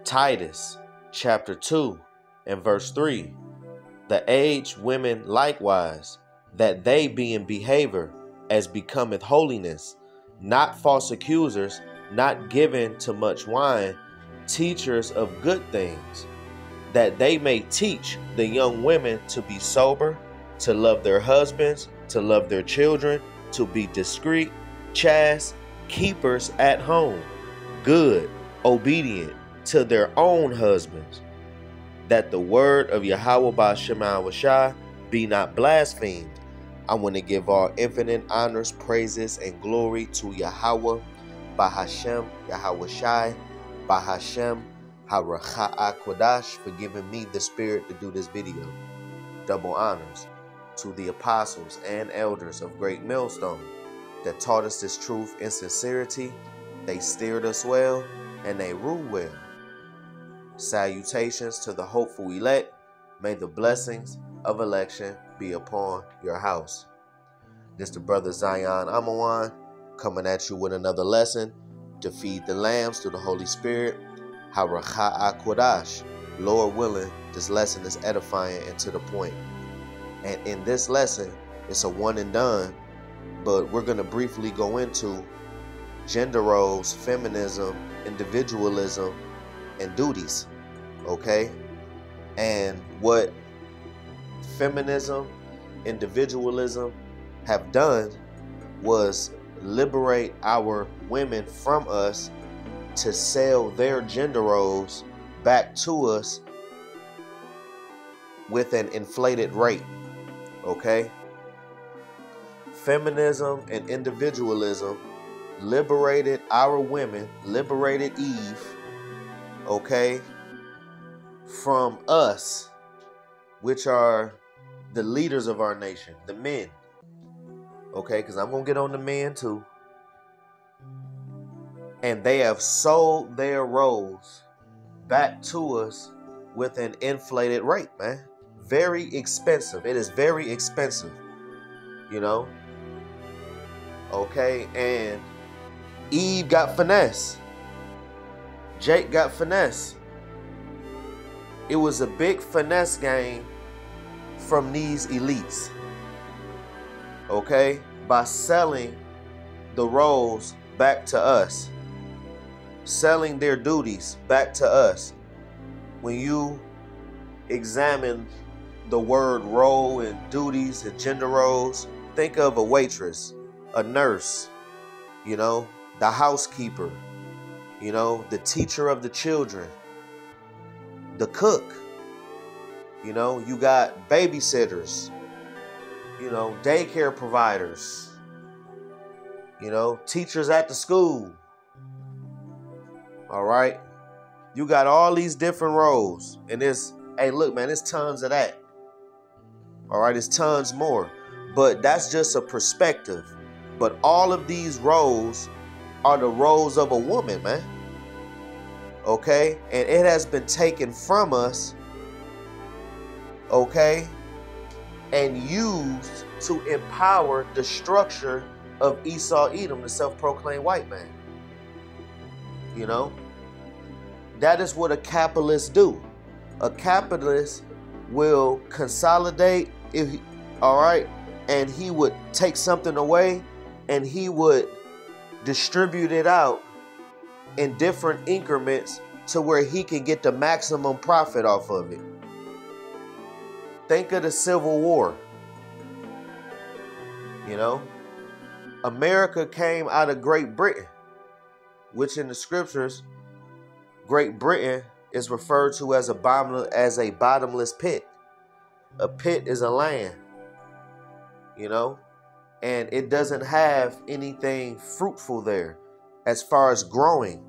Titus chapter 2 and verse 3. The aged women likewise, that they be in behavior as becometh holiness, not false accusers, not given to much wine, teachers of good things, that they may teach the young women to be sober, to love their husbands, to love their children, to be discreet, chaste, keepers at home, good, obedient to their own husbands, that the word of Yahweh Ba'Shem Shai be not blasphemed. I want to give all infinite honors, praises, and glory to Yahweh Ba'Hashem, Yahweh Shai, Ba'Hashem, Haracha'a Kodash, for giving me the spirit to do this video. Double honors to the apostles and elders of Great Millstone that taught us this truth in sincerity. They steered us well and they rule well. Salutations to the hopeful elect. May the blessings of election be upon your house. This the brother Zion Amawan coming at you with another lesson to feed the lambs through the Holy Spirit. Haracha'a Kodash. Lord willing, this lesson is edifying and to the point. And in this lesson, it's a one and done, but we're going to briefly go into gender roles, feminism, individualism, and duties. Okay? And what feminism, individualism have done was liberate our women from us to sell their gender roles back to us with an inflated rate. Okay? Feminism and individualism liberated our women, liberated Eve, okay, from us, which are the leaders of our nation, the men. Okay, because I'm going to get on the men too. And they have sold their roles back to us with an inflated rate, man. Very expensive. It is very expensive, you know. Okay, and Eve got finesse. Jake got finesse. It was a big finesse game from these elites. Okay, by selling the roles back to us, selling their duties back to us. When you examine the word role and duties and gender roles, think of a waitress, a nurse, you know, the housekeeper, you know, the teacher of the children, the cook, you know, you got babysitters, you know, daycare providers, you know, teachers at the school. All right. You got all these different roles. And there's, hey, look, man, there's tons of that. All right. There's tons more. But that's just a perspective. But all of these roles are the roles of a woman, man. Okay. And it has been taken from us. Okay. And used to empower the structure of Esau Edom, the self-proclaimed white man. You know, that is what a capitalist do. A capitalist will consolidate, all right, and he would take something away and he would distribute it out in different increments to where he can get the maximum profit off of it. Think of the Civil War. You know, America came out of Great Britain, which in the scriptures, Great Britain is referred to as a bottomless pit. A pit is a land, you know, and it doesn't have anything fruitful there as far as growing.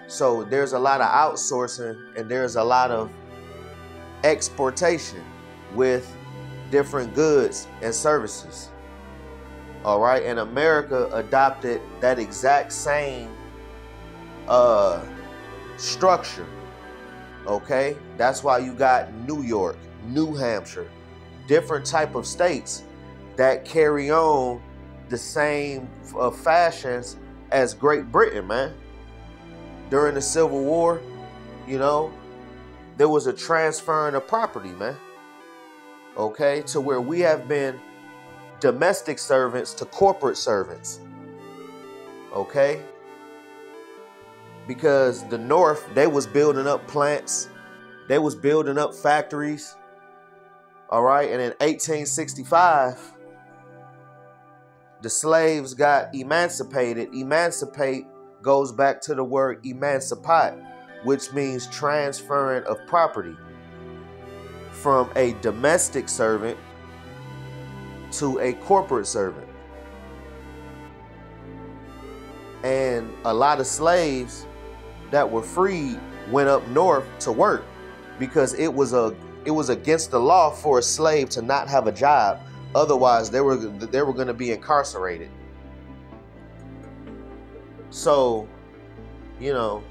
So there's a lot of outsourcing and there's a lot of exportation with different goods and services. All right. And America adopted that exact same structure. Okay. That's why you got New York, New Hampshire, different type of states that carry on the same fashions as Great Britain, man. During the Civil War, You know, there was a transferring of property, man. Okay, to where we have been domestic servants to corporate servants. Okay, because the North, they was building up plants, they was building up factories. All right, and in 1865, the slaves got emancipated. Emancipate goes back to the word emancipate, which means transferring of property from a domestic servant to a corporate servant. And a lot of slaves that were freed went up north to work because it was against the law for a slave to not have a job. Otherwise, they were going to be incarcerated. So, you know,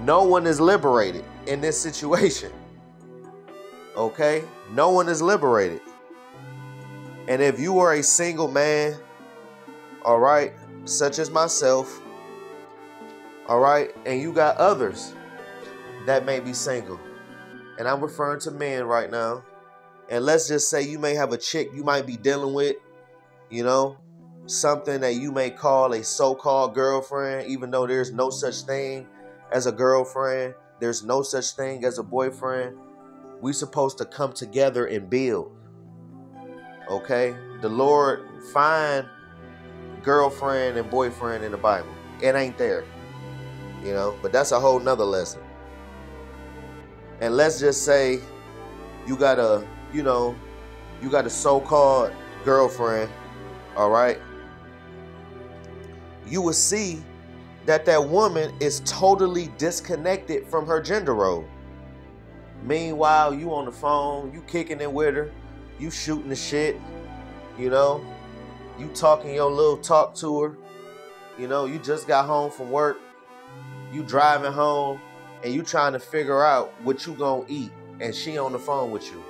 no one is liberated in this situation. Okay? No one is liberated. And if you are a single man, all right, such as myself, all right, and you got others that may be single, and I'm referring to men right now, and let's just say you may have a chick you might be dealing with, you know, something that you may call a so-called girlfriend, even though there's no such thing as a girlfriend, there's no such thing as a boyfriend. We're supposed to come together and build. Okay? The Lord find girlfriend and boyfriend in the Bible. It ain't there. You know, but that's a whole nother lesson. And let's just say you got a so-called girlfriend, all right? You will see that woman is totally disconnected from her gender role. Meanwhile, you on the phone, you kicking it with her, you shooting the shit, you know, you talking your little talk to her, you know, you just got home from work, you driving home, and you trying to figure out what you gonna eat, and she on the phone with you.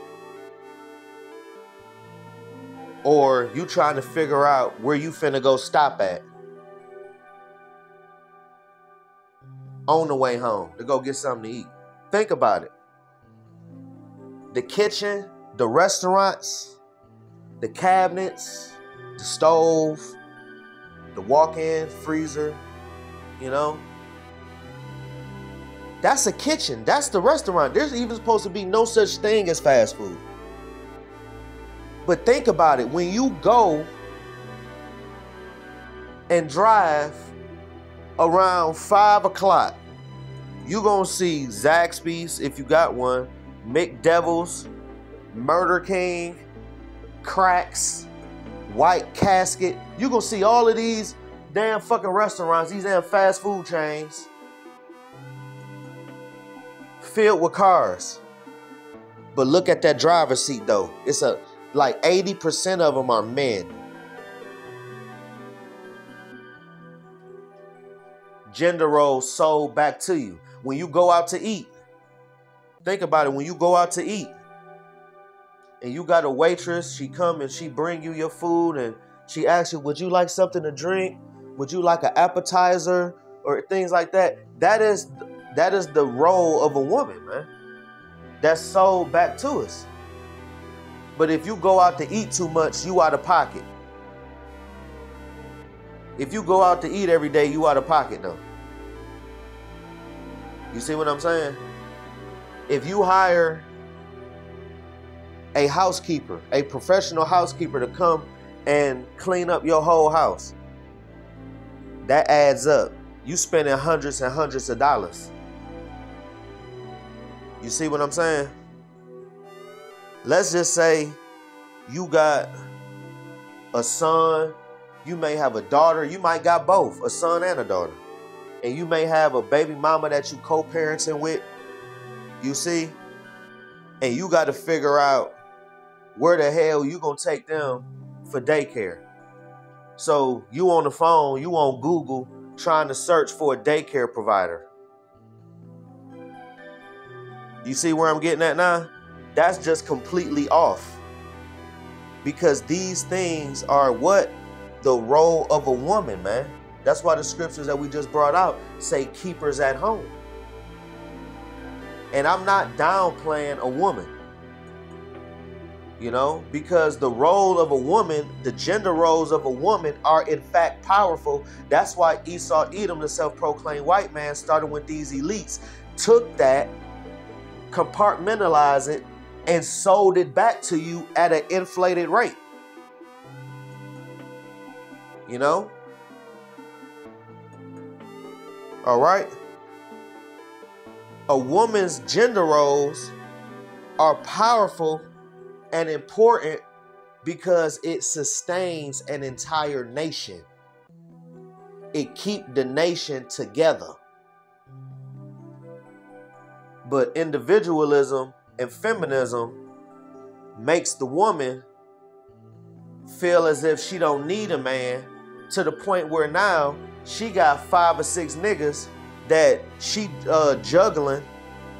Or you trying to figure out where you finna go stop at on the way home to go get something to eat. Think about it. The kitchen, the restaurants, the cabinets, the stove, the walk-in freezer, you know, that's a kitchen. That's the restaurant. There's even supposed to be no such thing as fast food. But think about it. When you go and drive around 5 o'clock, you're going to see Zaxby's, if you got one, McDevil's, Murder King, Cracks, White Casket. You're going to see all of these damn fucking restaurants, these damn fast food chains, filled with cars. But look at that driver's seat though. It's like 80% of them are men. Gender roles sold back to you. When you go out to eat, think about it. When you go out to eat and you got a waitress, she come and she bring you your food and she asks you, would you like something to drink? Would you like an appetizer or things like that? That is the role of a woman, man. That's sold back to us. But if you go out to eat too much, you out of pocket. If you go out to eat every day, you out of pocket though. You see what I'm saying? If you hire a housekeeper, a professional housekeeper to come and clean up your whole house, that adds up. You spending hundreds and hundreds of dollars. You see what I'm saying? Let's just say you got a son, you may have a daughter, you might got both, a son and a daughter. And you may have a baby mama that you co-parenting with, you see? And you got to figure out where the hell you gonna take them for daycare. So you on the phone, you on Google trying to search for a daycare provider. You see where I'm getting at now? That's just completely off. Because these things are what? The role of a woman, man. That's why the scriptures that we just brought out say keepers at home. And I'm not downplaying a woman, you know, because the role of a woman, the gender roles of a woman are in fact powerful. That's why Esau Edom, the self-proclaimed white man, started with these elites, took that, compartmentalized it, and sold it back to you at an inflated rate. You know? All right? A woman's gender roles are powerful and important because it sustains an entire nation. It keeps the nation together. But individualism and feminism makes the woman feel as if she don't need a man, to the point where now she got 5 or 6 niggas that she juggling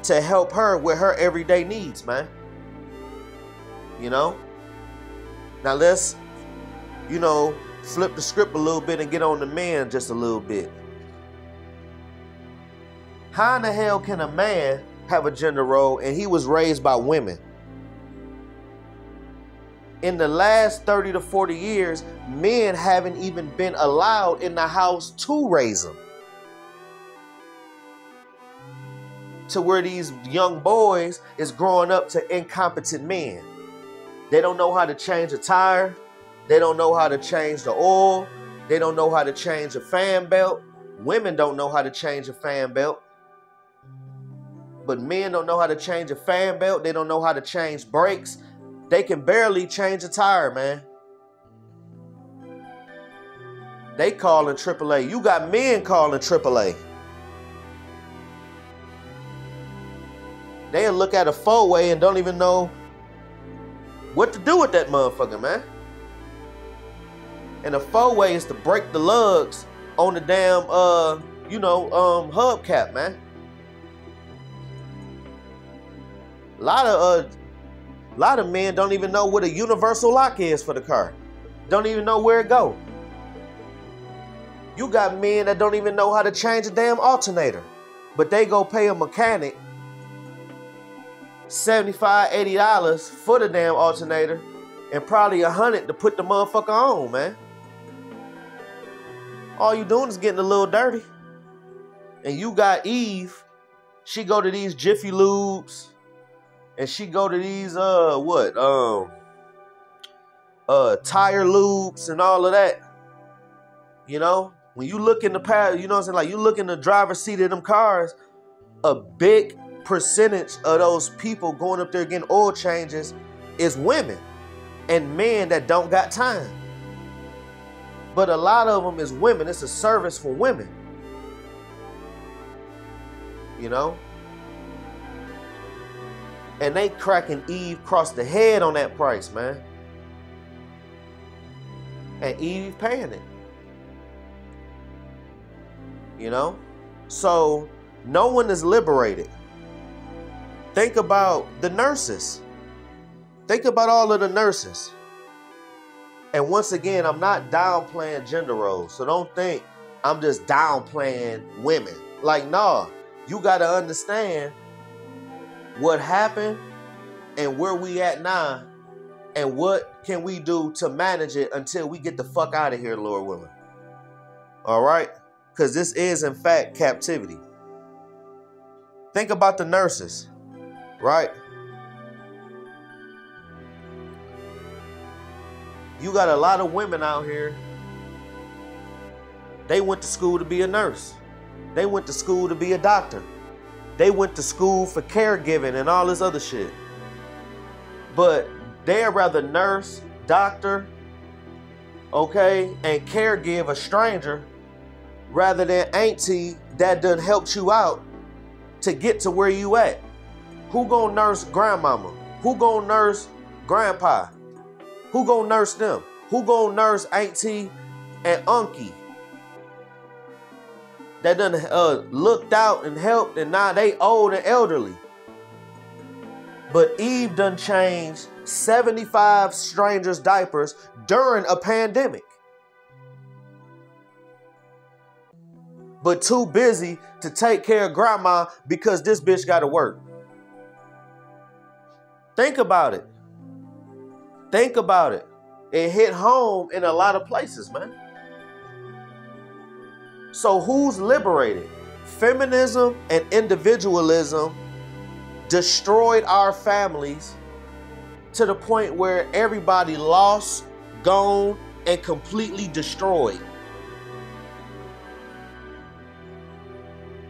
to help her with her everyday needs, man. You know? Now let's, you know, flip the script a little bit and get on the man just a little bit. How in the hell can a man have a gender role and he was raised by women? In the last 30 to 40 years, men haven't even been allowed in the house to raise them. To where these young boys is growing up to incompetent men. They don't know how to change a tire. They don't know how to change the oil. They don't know how to change a fan belt. Women don't know how to change a fan belt. But men don't know how to change a fan belt. They don't know how to change brakes. They can barely change a tire, man. They calling AAA. You got men calling AAA. They'll look at a 4-way and don't even know what to do with that motherfucker, man. And a 4-way is to break the lugs on the damn, hubcap, man. A lot of men don't even know what a universal lock is for the car. Don't even know where it go. You got men that don't even know how to change a damn alternator, but they go pay a mechanic $75, $80 for the damn alternator and probably $100 to put the motherfucker on, man. All you doing is getting a little dirty. And you got Eve, she go to these Jiffy Lubes, and she go to these tire lubes and all of that. You know, when you look in the past, you know what I'm saying? Like, you look in the driver's seat of them cars, a big percentage of those people going up there getting oil changes is women and men that don't got time. But a lot of them is women. It's a service for women. You know? And they cracking Eve across the head on that price, man. And Eve paying it. You know? So no one is liberated. Think about the nurses. Think about all of the nurses. And once again, I'm not downplaying gender roles. So don't think I'm just downplaying women. Like, nah, you got to understand what happened and where we at now and what can we do to manage it until we get the fuck out of here, Lord willing. All right? Because this is, in fact, captivity. Think about the nurses, right? You got a lot of women out here. They went to school to be a nurse. They went to school to be a doctor. They went to school for caregiving and all this other shit. But they'd rather nurse, doctor, okay, and caregive a stranger rather than auntie that done helped you out to get to where you at. Who gonna nurse grandmama? Who gonna nurse grandpa? Who gonna nurse them? Who gonna nurse auntie and unkie that done looked out and helped, and now they old and elderly? But Eve done changed 75 strangers' diapers during a pandemic. But too busy to take care of grandma because this bitch gotta work. Think about it. Think about it. It hit home in a lot of places, man. So who's liberated? Feminism and individualism destroyed our families to the point where everybody lost, gone, and completely destroyed.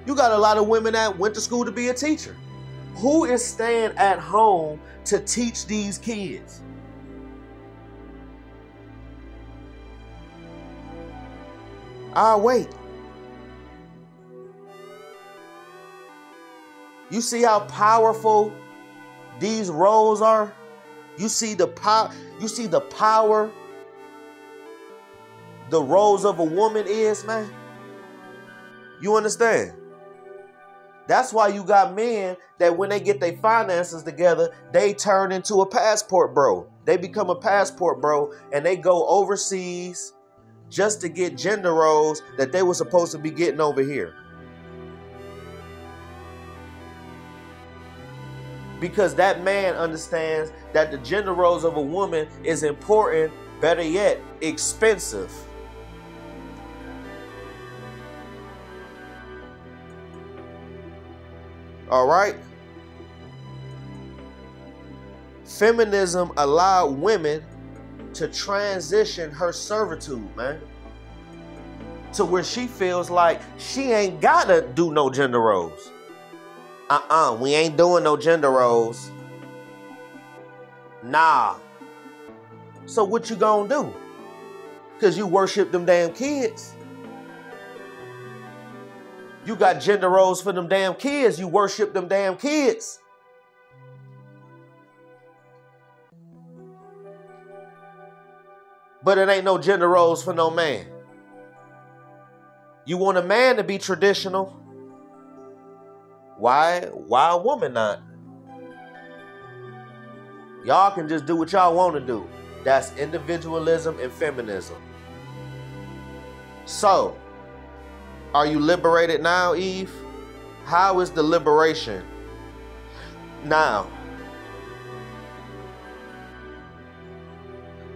You got a lot of women that went to school to be a teacher. Who is staying at home to teach these kids? I'll wait. You see how powerful these roles are? You see the power, the roles of a woman is, man? You understand? That's why you got men that when they get their finances together, they turn into a passport bro. They become a passport bro and they go overseas just to get gender roles that they were supposed to be getting over here. Because that man understands that the gender roles of a woman is important, better yet, expensive. All right? Feminism allowed women to transition her servitude, man, to where she feels like she ain't gotta do no gender roles. We ain't doing no gender roles. Nah. So what you gonna do? Because you worship them damn kids. You got gender roles for them damn kids. You worship them damn kids. But it ain't no gender roles for no man. You want a man to be traditional. Why a woman not? Y'all can just do what y'all want to do. That's individualism and feminism. So, are you liberated now, Eve? How is the liberation now?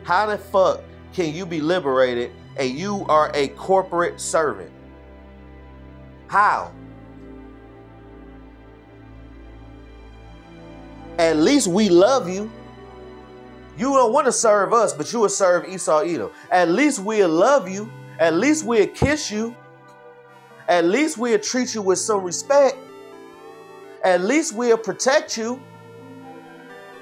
How the fuck can you be liberated and you are a corporate servant? How? At least we love you. You don't want to serve us, but you will serve Esau Edom. At least we'll love you. At least we'll kiss you. At least we'll treat you with some respect. At least we'll protect you.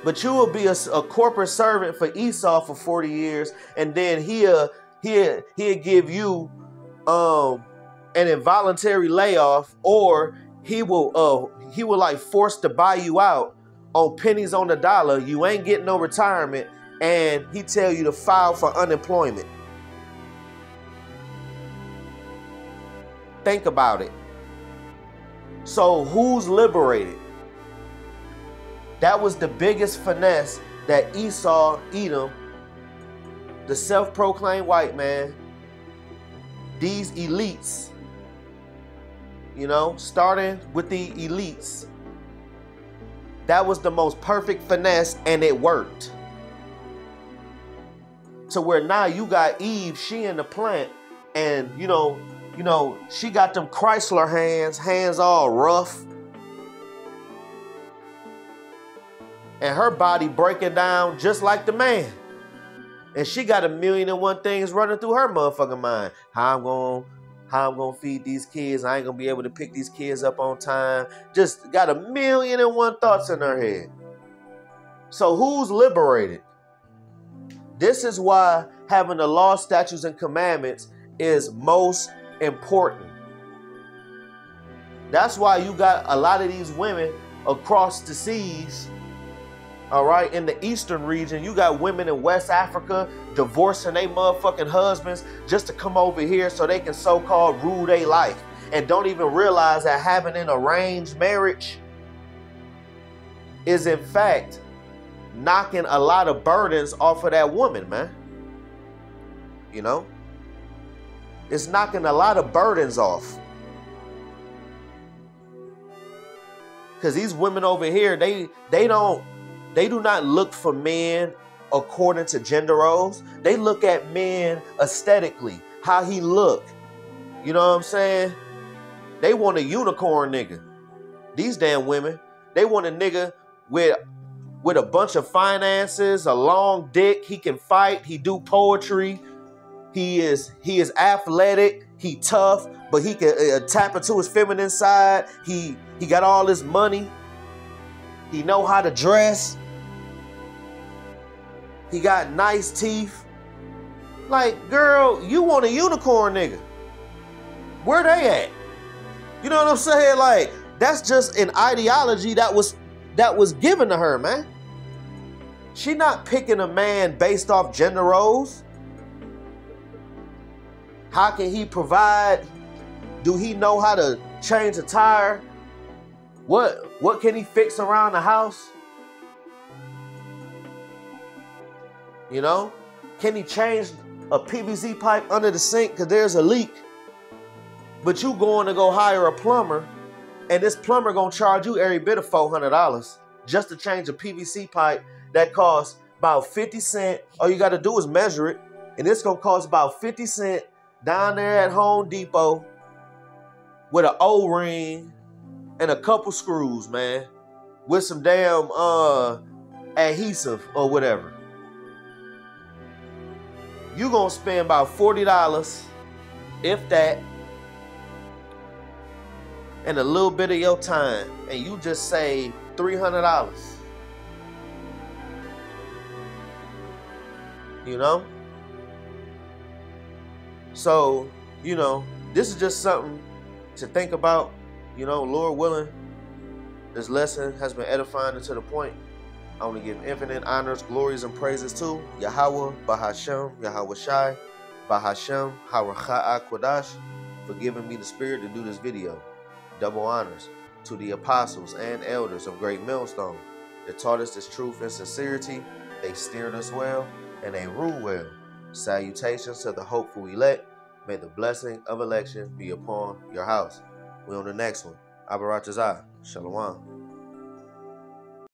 But you will be a corporate servant for Esau for 40 years, and then he'll give you an involuntary layoff, or he will like force to buy you out on pennies on the dollar. You ain't getting no retirement, and he tell you to file for unemployment. Think about it. So who's liberated? That was the biggest finesse that Esau, Edom, the self-proclaimed white man, these elites, starting with the elites, that was the most perfect finesse, and it worked. To where now you got Eve, she in the plant, and she got them Chrysler hands all rough, and her body breaking down just like the man. And she got 1,000,001 things running through her motherfucking mind. How I'm gonna feed these kids. I ain't gonna be able to pick these kids up on time. Just got 1,000,001 thoughts in her head. So who's liberated? This is why having the law, statutes, and commandments is most important. That's why you got a lot of these women across the seas. All right, in the eastern region, you got women in West Africa divorcing their motherfucking husbands just to come over here so they can so-called rule their life, and don't even realize that having an arranged marriage is in fact knocking a lot of burdens off of that woman, man. It's knocking a lot of burdens off. Because these women over here, they They do not look for men according to gender roles. They look at men aesthetically, how he look. You know what I'm saying? They want a unicorn nigga. These damn women, they want a nigga with a bunch of finances, a long dick, he can fight, he do poetry, he is athletic, he tough, but he can tap into his feminine side. He got all this money. He know how to dress. He got nice teeth. Like, girl, you want a unicorn nigga. Where they at? You know what I'm saying? Like, that's just an ideology that was given to her, man. She not picking a man based off gender roles. How can he provide? Do he know how to change a tire? What can he fix around the house? You know? Can he change a PVC pipe under the sink because there's a leak? But you going to go hire a plumber, and this plumber gonna charge you every bit of $400 just to change a PVC pipe that costs about 50 cents. All you gotta do is measure it, and it's gonna cost about 50 cents down there at Home Depot with an O-ring and a couple screws, man, with some damn adhesive or whatever. You gonna spend about $40, if that, and a little bit of your time, and you just save $300. You know? So, you know, this is just something to think about. You know, Lord willing, this lesson has been edifying and to the point. I want to give infinite honors, glories, and praises to Yahweh, Bahashem, Yahweh Shai, Bahashem, Haracha'a Kodash, for giving me the spirit to do this video. Double honors to the apostles and elders of Great Millstone that taught us this truth and sincerity. They steered us well and they rule well. Salutations to the hopeful elect. May the blessing of election be upon your house. We on the next one. Abaratazah. Shalom.